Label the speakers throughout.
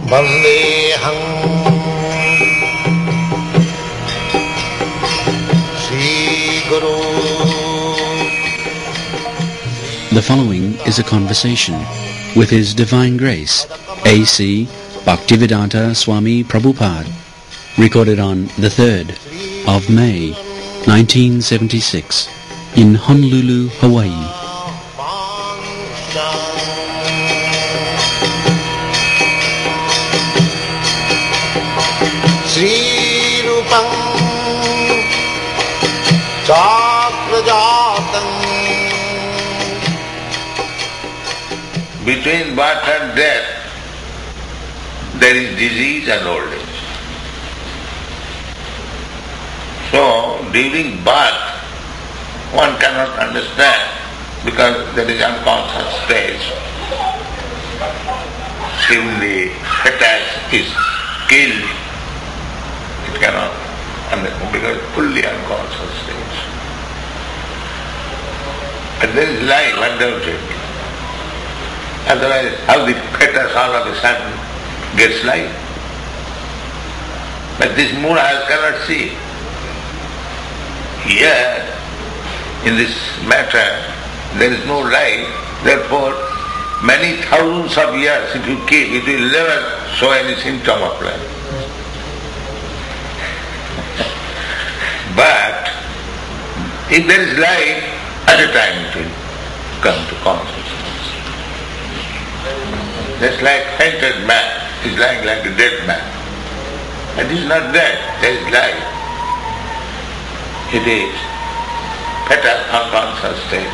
Speaker 1: Vandeham Sri Guru.
Speaker 2: The following is a conversation with His Divine Grace, A.C. Bhaktivedanta Swami Prabhupada, recorded on the 3rd of May, 1976, in Honolulu, Hawaii.
Speaker 1: Sri Rupam Chakrajatam.
Speaker 3: Between birth and death, there is disease and old age. So, during birth, one cannot understand because there is unconscious stage. Till the fetus is killed, it cannot understand because fully unconscious stage. But there is life without it. Otherwise, how the fetus all of a sudden gets life? But this Murahas cannot see. Here, in this matter, there is no life, therefore many thousands of years if you keep, it will never show any symptom of life. But if there is life, at a time it will come to consciousness. Just like fainted man is lying like a dead man. It is not dead, there is life. It is fetal unconscious state.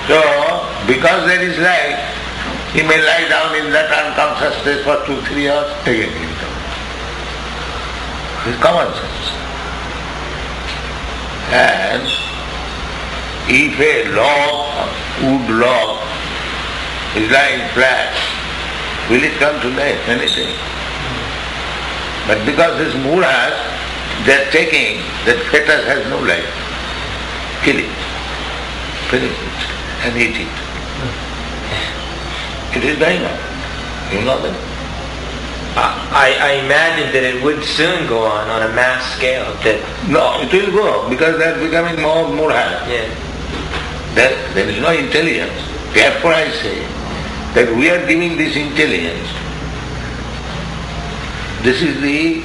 Speaker 3: So, because there is life, he may lie down in that unconscious state for 2-3 hours, again he will come. It's common sense. And if a log, wood log, is lying flat, will it come to life? Anything. But because this Murahas, they are taking that fetus has no life. Kill it, finish it, and eat it. It is going on. You know that?
Speaker 4: I imagine that it would soon go on a mass scale. That
Speaker 3: no, it will go because they are becoming more Murahas.
Speaker 4: Yeah.
Speaker 3: There is no intelligence. Therefore I say that we are giving this intelligence. This is the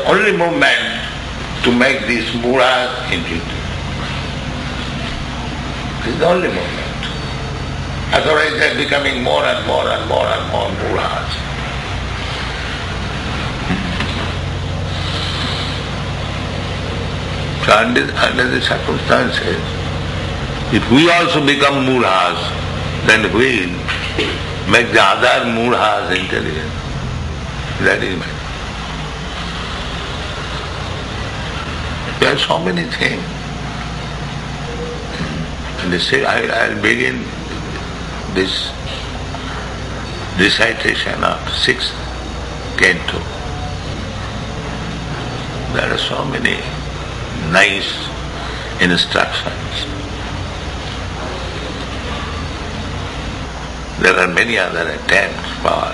Speaker 3: only moment to make this Murahas into it. This is the only moment. Otherwise they are becoming more and more and more and more Murahas. So under the circumstances, if we also become Murahas, then we will make the other Murahas intelligent. That is my. There are so many things. And they say, I'll begin this recitation of 6th canto. There are so many nice instructions. There are many other attempts for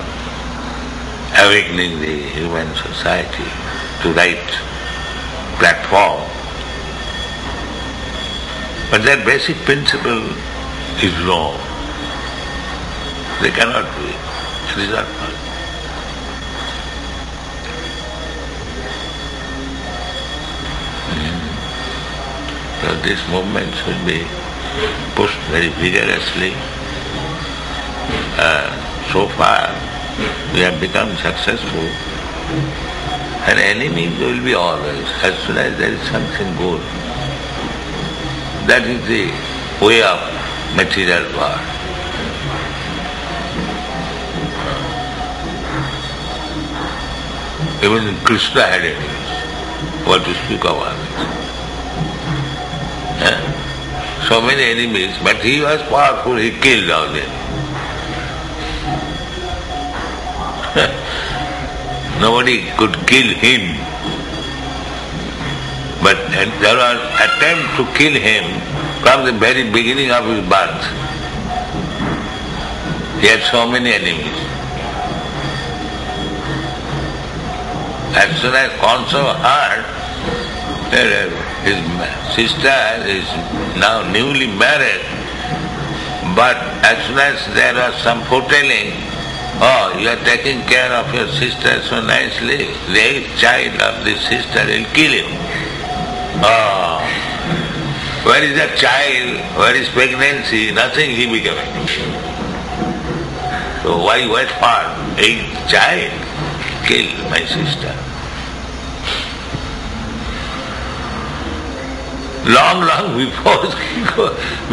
Speaker 3: awakening the human society to right platform. But their basic principle is wrong. They cannot do it. It is not possible. So this movement should be pushed very vigorously. So far we have become successful, and enemies will be always, as soon as there is something good. That is the way of material world. Even Krishna had enemies. What to speak of others? So many enemies, but he was powerful, he killed all them. Nobody could kill him. But there was attempt to kill him from the very beginning of his birth. He had so many enemies. As soon as Kansa heard that his sister is now newly married, but as soon as there was some foretelling, oh, you are taking care of your sister so nicely, the eighth child of this sister will kill you. Oh, where is that child? Where is pregnancy? Nothing he became. So why wait for eighth child? Kill my sister. Long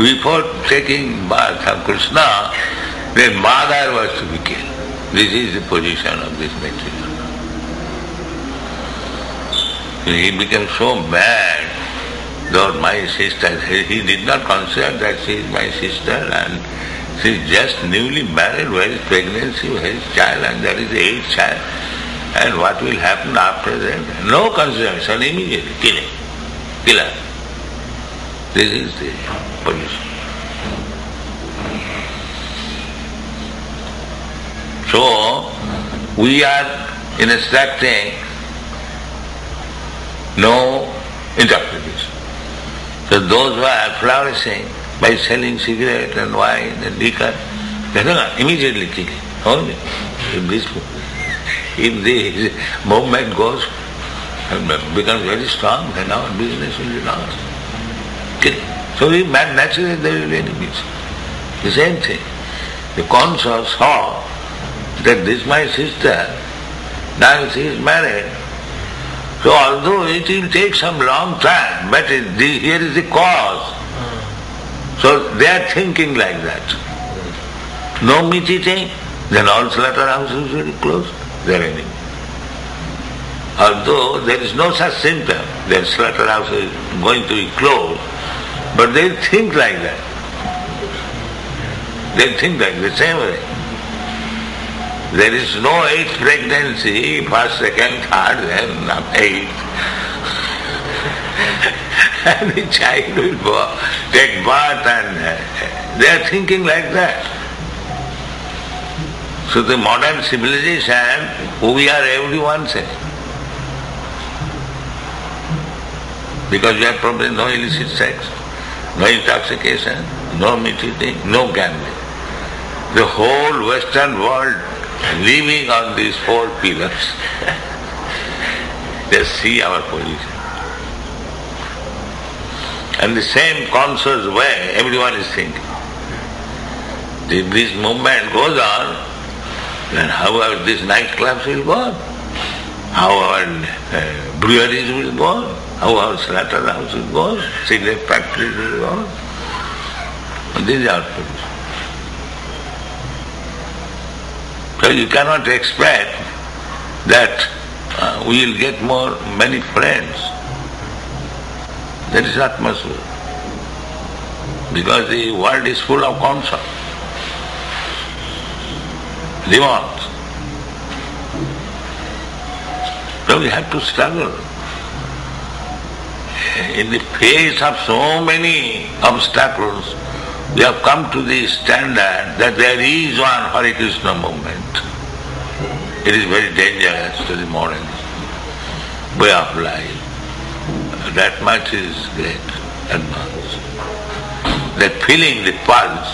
Speaker 3: before taking birth of Krishna, their mother was to be killed. This is the position of this material. He became so mad that my sister, he did not consider that she is my sister and she is just newly married, where is pregnancy, where is child, and that is the eighth child. And what will happen after that? No consideration, immediately killing. Kill her. This is the position. So, we are instructing no interpretation. So those who are flourishing by selling cigarette and wine and liquor, they are immediately killing. Only if the movement goes and becomes very strong, then our business will be lost. Killing. So we naturally there will be enemies. The same thing. The Kansa saw that this is my sister, now she is married. So although it will take some long time, but here is the cause. So they are thinking like that. No meat eating, then all slaughterhouses will be closed. They are enemy. Although there is no such symptom, their slaughterhouse is going to be closed, but they think like that. They think like the same way. There is no eighth pregnancy, first, second, third, then eighth. And the child will take birth and they are thinking like that. So the modern civilization, we are everyone saying. Because we have probably no illicit sex, no intoxication, no meat eating, no gambling. The whole Western world living on these four pillars. They see our position. And the same conscious way everyone is thinking. If this movement goes on, then how our these nightclubs will go on, how our breweries will go on, how our slaughterhouse will go on, cigarette factories will go on. And this is our position. So you cannot expect that we will get many friends. That is not possible. Because the world is full of concepts, demons. So we have to struggle. In the face of so many obstacles, we have come to the standard that there is one Hare Krishna movement. It is very dangerous to the modern way of life. That much is great advance. That feeling the pulse.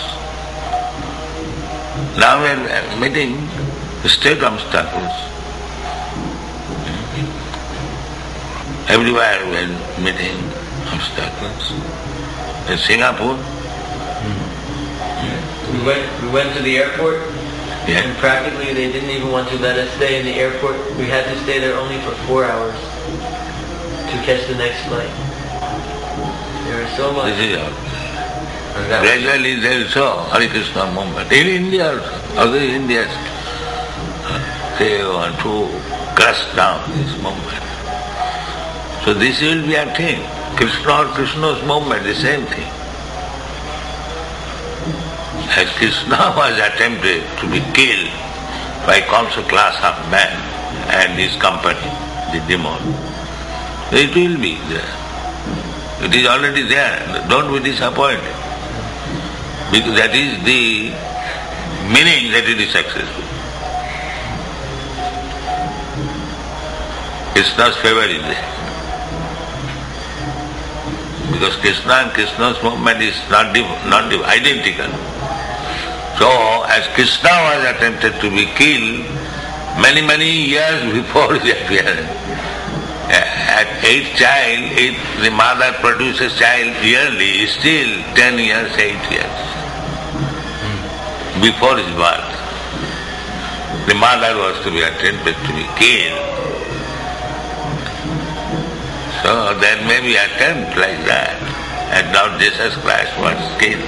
Speaker 3: Now we are meeting state obstacles. Everywhere we are meeting obstacles. In Singapore,
Speaker 4: we went to the airport,
Speaker 3: yeah.
Speaker 4: and practically they didn't even want to let us stay in the airport. We had to stay there only for 4 hours to catch the next flight. There was so much.
Speaker 3: This is all. Gradually there is so Hare Krishna movement. In India also, other Indians, they want to crush down this movement. So this will be a thing. Krishna or Krishna's movement, the same thing. As Krishna was attempted to be killed by Kamsa class of man and his company, the demon, it will be there. It is already there. Don't be disappointed. Because that is the meaning that it is successful. Krishna's favor is there. Because Krishna and Krishna's movement is not identical. So, as Krishna was attempted to be killed many years before his appearance, at eighth child, if the mother produces child yearly, still 10 years, 8 years before his birth, the mother was to be attempted to be killed. So there may be attempt like that, and now Jesus Christ was killed.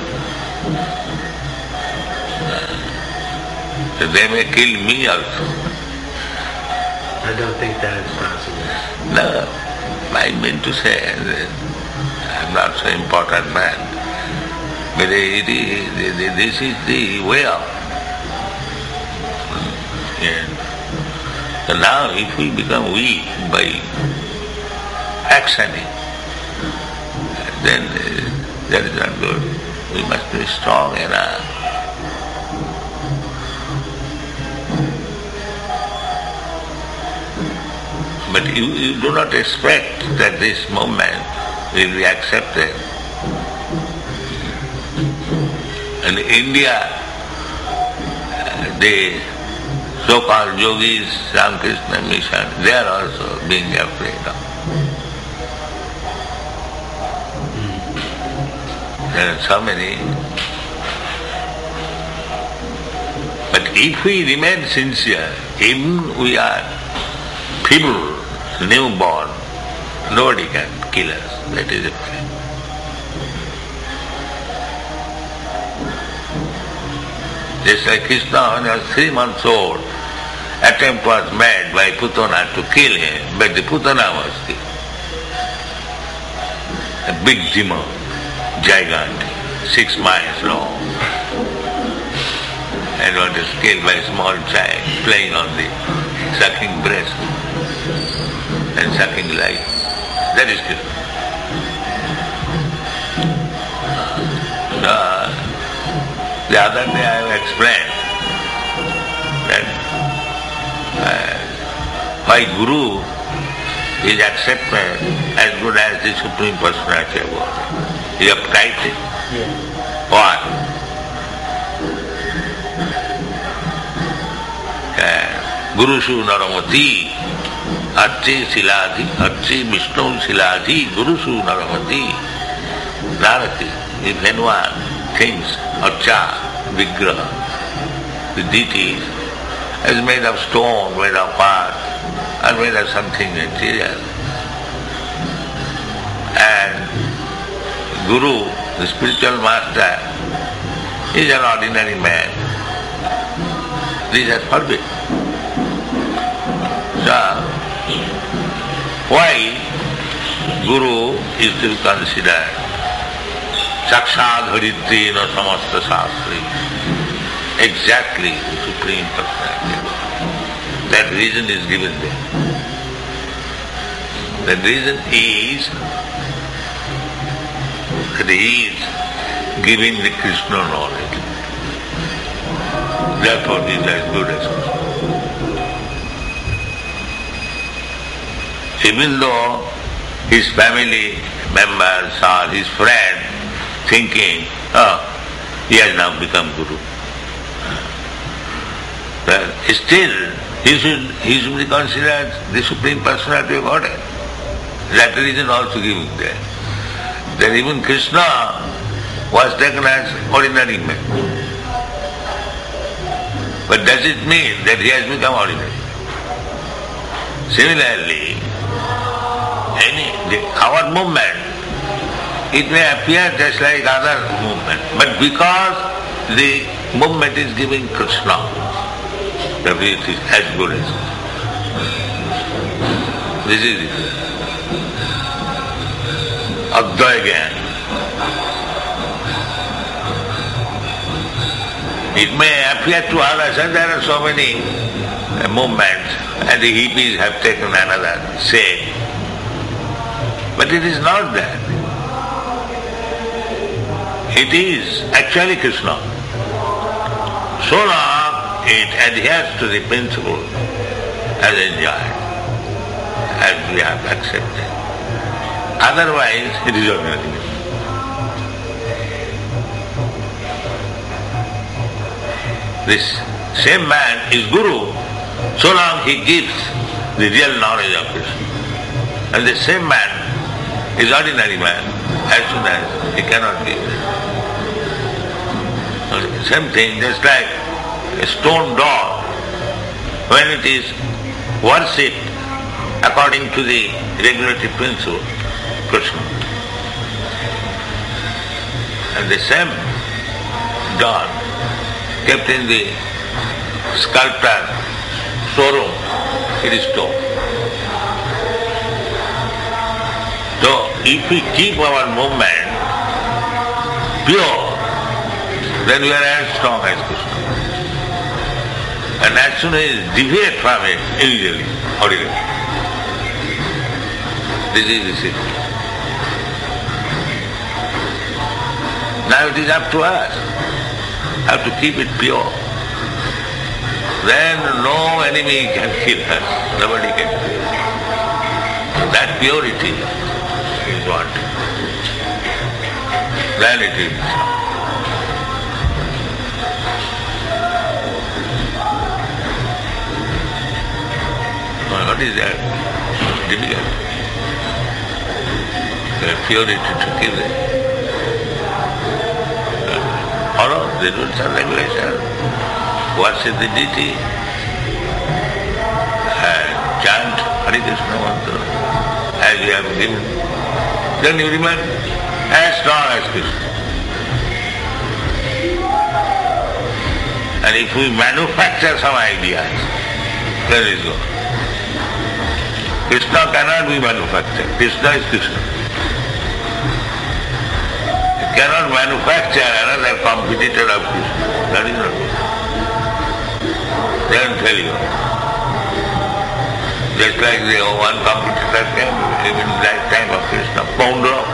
Speaker 3: So they may kill me also.
Speaker 4: I don't think that is possible.
Speaker 3: No, I mean to say that I'm not so important man. But this is the way of. Yeah. So now if we become weak by actioning, then that is not good. We must be strong enough. But you do not expect that this movement will be accepted. In India, the so-called yogis, Ramakrishna mission, they are also being afraid of. There are so many. But if we remain sincere, even we are feeble, newborn, nobody can kill us. That is a fact. Just like Krishna, when he was 3 months old, attempt was made by Putana to kill him, but the Putana was killed. A big demon, gigantic, 6 miles long, and was killed by a small child playing on the sucking breast and sucking life. That is Krishna. The other day I have explained that why Guru is accepted as good as the Supreme Personality of God. He uptight it. Why? Gurushu Naramati, Archi Siladhi, Archi Vishnu Siladhi, Gurushu Naramati, Narati. If anyone thinks Archa, Vigraha, the deities, is made of stone, made of earth, or made of something material. And Guru, the spiritual master, is an ordinary man. These are forbidden. So, why Guru is to be considered Sakshad Haritri no Samasta Sastri, exactly the Supreme Personality. That reason is given there. That reason is that he is giving the Krishna knowledge. Therefore he is as good as Krishna. Even though his family members or his friends thinking, he has now become Guru. Well, still, he should be considered the Supreme Personality of Godhead. That reason also given there. That even Krishna was taken as ordinary man. But does it mean that he has become ordinary? Similarly, our movement, it may appear just like other movement, but because the movement is giving Krishna, that it is as good as Krishna. This is it. Advaya Gyan. It may appear to others, and there are so many movements, and the hippies have taken another shape. But it is not that. It is actually Krishna. so long it adheres to the principle as enjoyed, as we have accepted. Otherwise, it is ordinary. This same man is Guru so long he gives the real knowledge of Krishna. And the same man is ordinary man as soon as he cannot give it. Same thing, just like a stone dog, when it is worshipped according to the regulative principle, Krishna. And the same dog kept in the sculptor showroom, it is stone. So if we keep our movement pure, then we are as strong as Krishna. And as soon as we deviate from it, immediately, ordinary. This is the secret. Now it is up to us. Have to keep it pure. Then no enemy can kill us. Nobody can kill us. That purity is what. Then it is. What is that? Difficult. The purity to kill it. Follow the rules and regulations, worship the deity, and chant Hare Krishna mantra as we have given. Then you remain as strong as Krishna. And if we manufacture some ideas, then it is gone. Krishna cannot be manufactured. Krishna is Krishna. Cannot manufacture another competitor of Krishna. That is not good. They will tell you. Just like the one competitor came, even lifetime of Krishna, Poundra,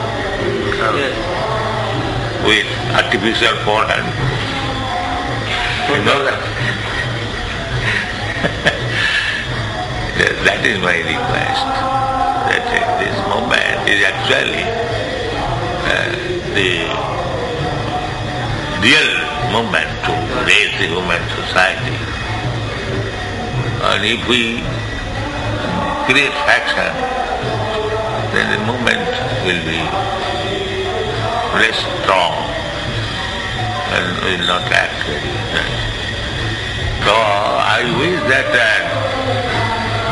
Speaker 3: yes, with artificial forehead. You know that? That is my request. That this movement is actually the real movement to raise the human society. And if we create faction, then the movement will be less strong and will not act very well. So I wish that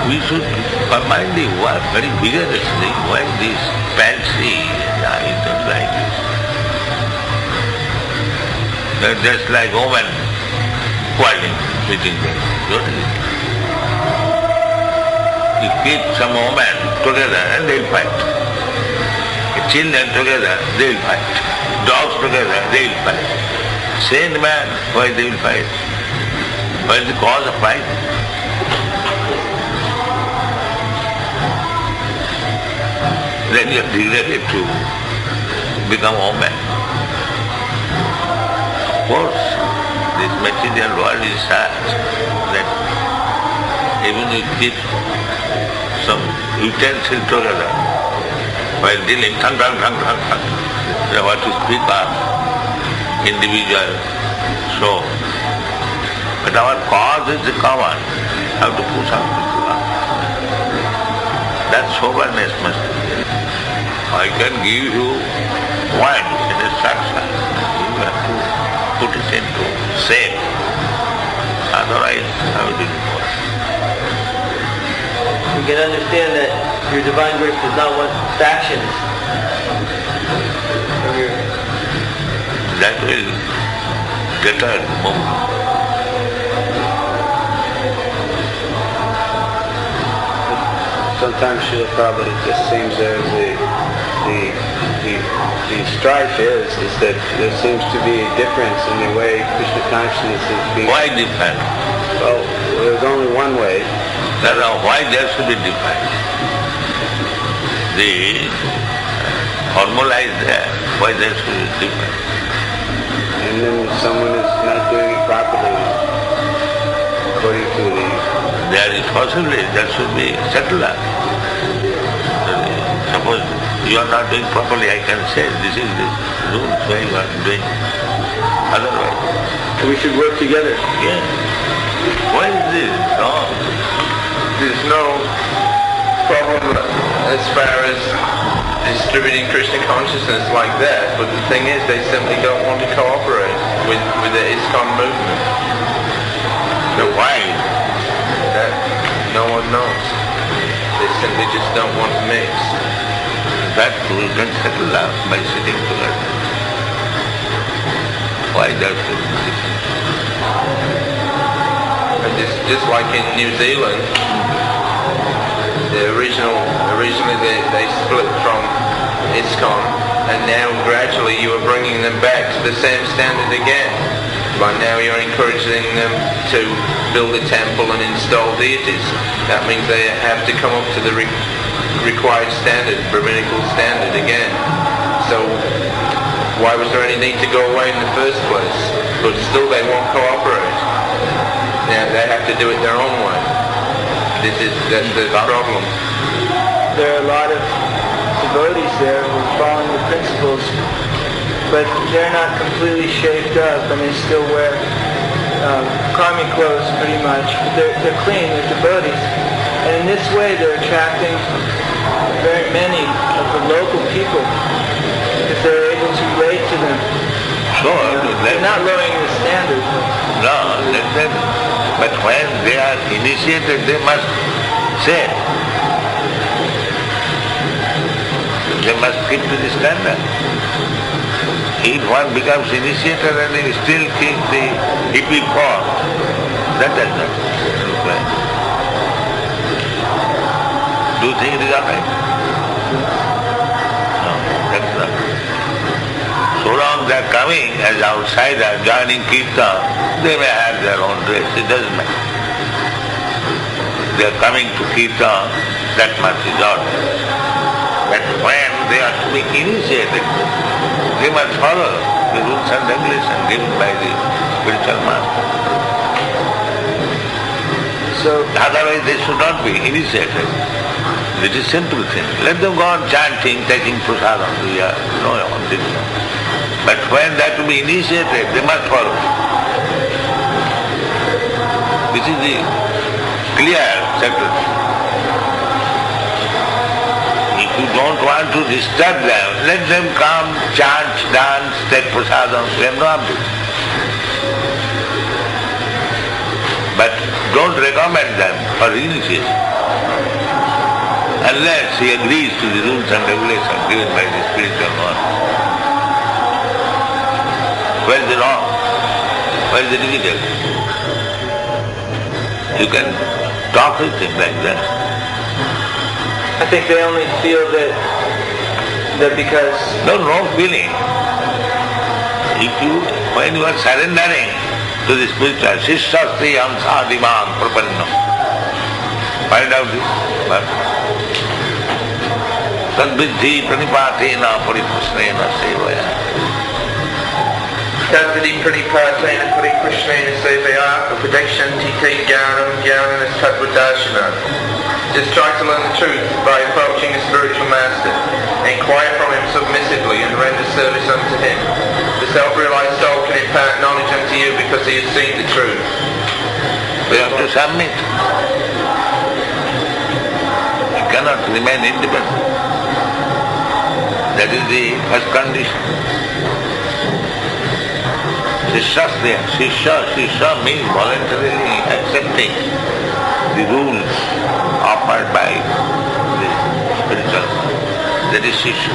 Speaker 3: we should combinedly work very vigorously when this fancy is not like this. They're just like women quarreling between them. You keep some women together and they'll fight. Children together, they'll fight. Dogs together, they'll fight. Sane man, why they will fight? What is the cause of fight? Then you are degraded to become woman. Of course, this material world is such that even you keep some utensil together while dealing, they want to speak of individual soul. But our cause is the common, how to push up people up. That soberness must be there. I can give you one in a structure. You have to put it into shape. Otherwise, how will it work?
Speaker 4: You can understand that your divine grace does not want factions.
Speaker 3: That will deter movement.
Speaker 5: Sometimes, Srila Prabhupada, it just seems as the strife is that there seems to be a difference in the way Krishna consciousness is being...
Speaker 3: Why different?
Speaker 5: Well, there's only one way.
Speaker 3: Why there should be different? The formula is there. Why there should be different?
Speaker 5: And then someone is not doing it properly.
Speaker 3: there is possibility, that should be settled. Suppose you are not doing properly, I can say this is the rules why you are doing. Otherwise.
Speaker 5: We should work together.
Speaker 3: Yes. Why is this? No.
Speaker 6: There's no problem as far as distributing Krishna consciousness like that, but the thing is they simply don't want to cooperate with the ISKCON movement.
Speaker 3: So why?
Speaker 6: That no one knows. They simply just don't want to mix.
Speaker 3: That we can settle out by sitting together. Why does it?
Speaker 6: Just like in New Zealand, originally they split from ISKCON, and now gradually you are bringing them back to the same standard again. By now you're encouraging them to build a temple and install deities. That means they have to come up to the required standard, Brahminical standard again. So why was there any need to go away in the first place? But still they won't cooperate. Now they have to do it their own way. That's the problem.
Speaker 7: There are a lot of devotees there who are following the principles, but they're not completely shaped up and they still wear karmic clothes pretty much. They're clean, they're devotees. And in this way they're attracting very many of the local people because they're able to relate to them.
Speaker 3: Sure.
Speaker 7: They're not lowering the standard.
Speaker 3: No, let them. But when they are initiated, they must say. They must keep to the standard. If one becomes initiated and he still keeps the hippie form, that does not require. Do you think it is alright? No, that's not. So long they are coming as outsiders, joining Kirtan, they may have their own dress, it doesn't matter. They are coming to Kirtan, that much is all. But when they are to be initiated, they must follow the rules and regulations given by the spiritual master.
Speaker 7: So
Speaker 3: otherwise they should not be initiated. It is simple thing. Let them go on chanting, taking prasadam. No, this. But when they are to be initiated, they must follow. This is the clear secret. If you don't want to disturb them, let them come, chant, dance, take prasadam, we have no object. But don't recommend them for initiation unless he agrees to the rules and regulations given by the spiritual master. Where is the wrong? Where is the difficulty? You can talk with him like that.
Speaker 7: I think they only feel that because
Speaker 3: No feeling. When you are surrendering to the spiritual, Shishasti Amsa Divan Prapanna. Find out this. Tadviddhi Pranipatena Parikrishna Sevaya.
Speaker 6: Tadvidi Pranipatena Parikrishna Sevaya Upadekshyanti Te Jnanam Jnananas Tadvadashana. Just try to learn the truth by approaching the spiritual master. Inquire from him submissively and render service unto him. The self-realized soul can impart knowledge unto you because he has seen the truth.
Speaker 3: We have to submit. You cannot remain independent. That is the first condition. Shishya means voluntarily accepting the rules offered by the spiritual. That is Shishya.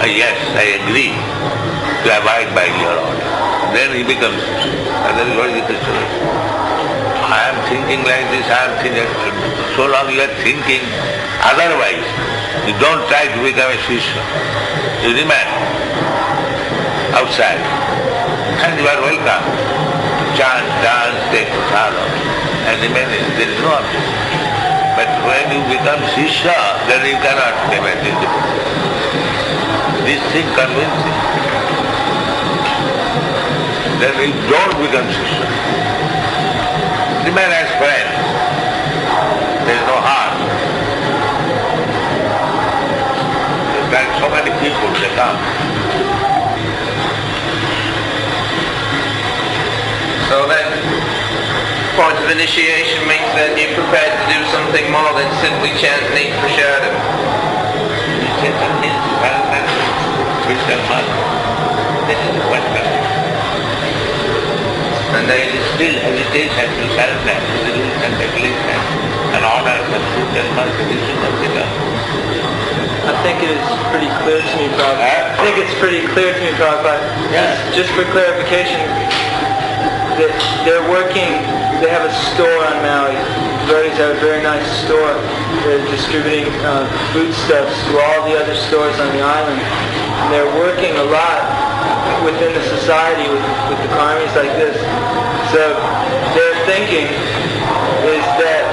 Speaker 3: Yes, I agree to abide by your order. Then he becomes Shishya. Otherwise, what is the Krishna? I am thinking like this, I am thinking. So long you are thinking otherwise, you don't try to become a Shishya. You remain outside. And you are welcome to chant, dance, take prasadam, and remain. There is no object. But when you become Shishya, then you cannot remain independent. This thing convinces. Then you don't become Shishya. remain as friends. There is no harm. Like so many people, they come.
Speaker 6: So that point of initiation means that you're prepared to do something more than simply chant and eat prasadam.
Speaker 3: Initiation means Christian master. This is the question. And there is still hesitation to surrender to the rules and regulations and orders of Christian master. This should not be done.
Speaker 7: I think it is pretty clear to me, Prabhupada. I think it's pretty clear to me, Prabhupada.
Speaker 3: Yeah.
Speaker 7: Just for clarification, that they're working, they have a store on Maui. Devotees have a very nice store. They're distributing foodstuffs to all the other stores on the island. And they're working a lot within the society with the karmis like this. So their thinking is that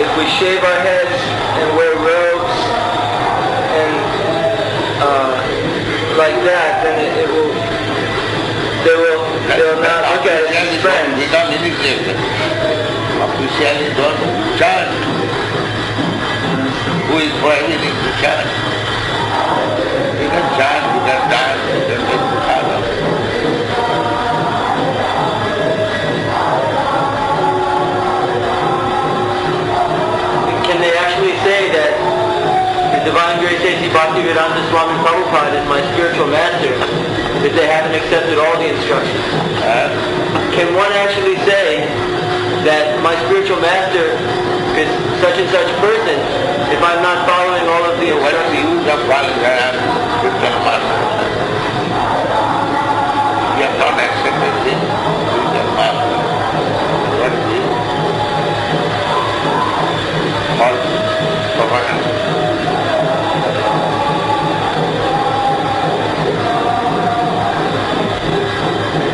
Speaker 7: if we shave our heads and wear robes and like that, then they will not look at us as friends.
Speaker 3: Without initiation, officially don't chant. Who is prohibiting to chant? You can chant, you can dance, you can take prasadam.
Speaker 4: Can they actually say that the Divine Grace A.C. Bhaktivedanta Swami Prabhupada is my spiritual master if they haven't accepted all the instructions? Can one actually say that my spiritual master is such and such person if I'm not following all of the
Speaker 3: What is the
Speaker 4: instructions?
Speaker 3: use of calling her spiritual master? You have not accepted this spiritual master. What is this? False propaganda.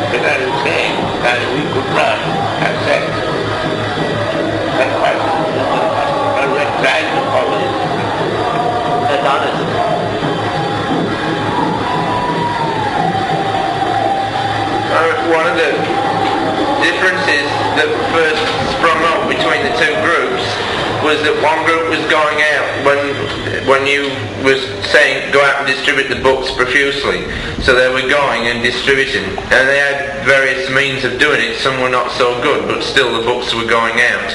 Speaker 3: But I am saying that we could not accept that person, but we are trying to follow it.
Speaker 4: That's honest.
Speaker 6: One of the differences that first sprung up between the two groups was that one group was going out when you was saying go out and distribute the books profusely. So they were going and distributing, and they had various means of doing it. Some were not so good, but still the books were going out.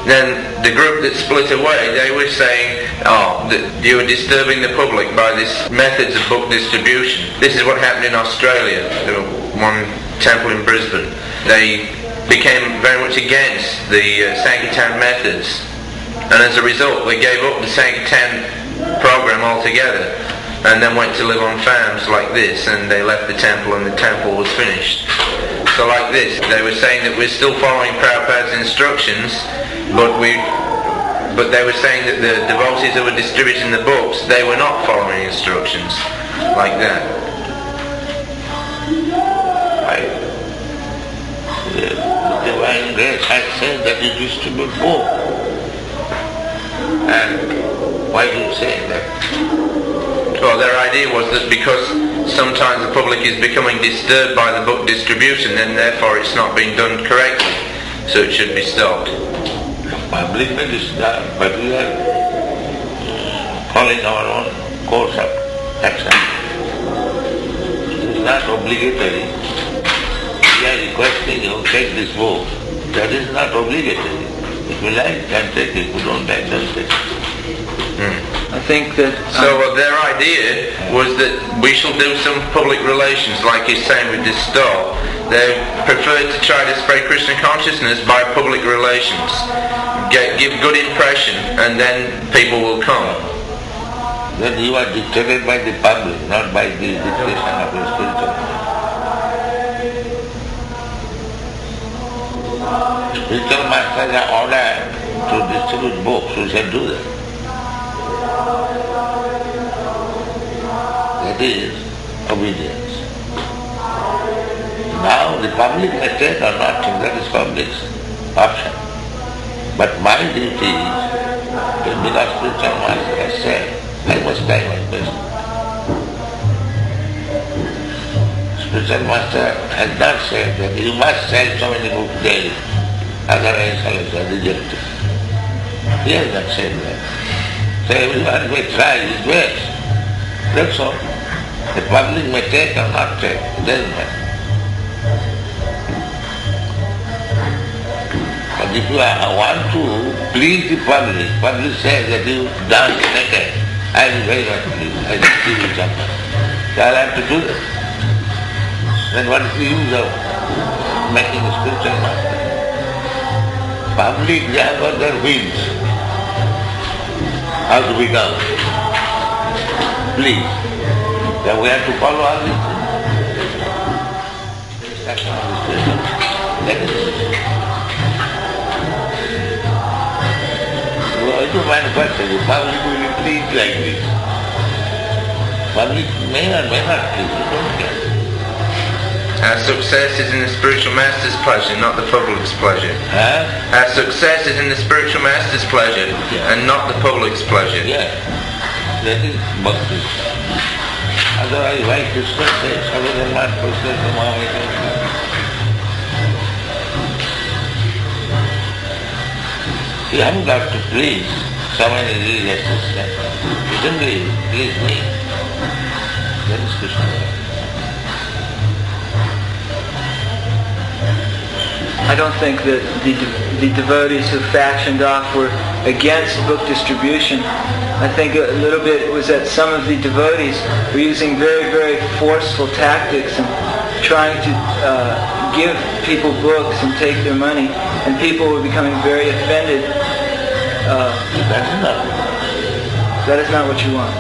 Speaker 6: Then the group that split away, they were saying, that you were disturbing the public by this methods of book distribution. This is what happened in Australia. There was one temple in Brisbane. They became very much against the Sankirtan methods, and as a result they gave up the Sankirtan program altogether and then went to live on farms like this, and they left the temple and the temple was finished. So like this, they were saying that we're still following Prabhupada's instructions, but they were saying that the devotees who were distributing the books, they were not following instructions like that.
Speaker 3: The Divine Grace has said that you distribute book. And why do you say that?
Speaker 6: Well, their idea was that because sometimes the public is becoming disturbed by the book distribution, then therefore it's not being done correctly, so it should be stopped.
Speaker 3: Public may disturb, but we are following our own course of action. It is not obligatory. We are requesting you, take this book. That is not obligatory. If you like, can take it. If you don't like, don't take it.
Speaker 7: I think that...
Speaker 6: So their idea was that we shall do some public relations, like he's saying with this stall. They preferred to try to spread Krishna consciousness by public relations. Give good impression, and then people will come.
Speaker 3: Then you are dictated by the public, not by the dictation of your spiritual. Spiritual masters are ordered to distribute books, you shall do that. That is obedience. Now the public may take or not take, that is public's option. But my duty is, because spiritual master has said, I must try my best. Spiritual master has not said that you must sell so many books daily. Otherwise also rejected. He has not said that. So everyone may try his best. That's all. The public may take or not take. It doesn't matter. But if you want to please the public says that you dance naked, I will very much pleased. I will give you something. So I'll have to do that. Then what is the use of making a spiritual master? Public, they have got their whims. How to become? Please. Then we have to follow all these things. That's not the spiritual. That is it. We have to manufacture the public will be pleased like this. Public may or may not please, you don't care.
Speaker 6: Our success is in the spiritual master's pleasure, not the public's pleasure.
Speaker 3: Huh?
Speaker 6: Our success is in the spiritual master's pleasure, and not the public's pleasure.
Speaker 3: Yeah, that is bhakti. Otherwise, why Krishna says, other than not Krishna, you haven't got to please someone in religious system. You simply please me. That is Krishna.
Speaker 7: I don't think that the devotees who factioned off were against book distribution. I think a little bit was that some of the devotees were using very, very forceful tactics and trying to give people books and take their money, and people were becoming very offended. That is not what you want.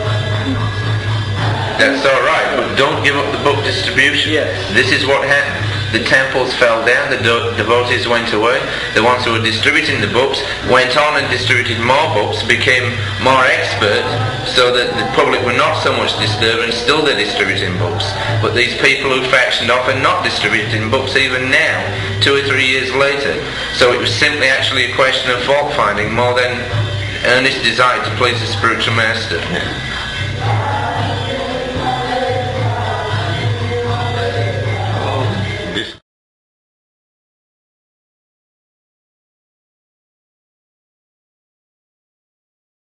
Speaker 6: That's all right, but don't give up the book distribution.
Speaker 7: Yes.
Speaker 6: This is what happened. The temples fell down, the devotees went away, the ones who were distributing the books went on and distributed more books, became more expert, so that the public were not so much disturbed, and still they're distributing books. But these people who factioned off are not distributing books even now, 2 or 3 years later. So it was simply actually a question of fault finding more than earnest desire to please the spiritual master.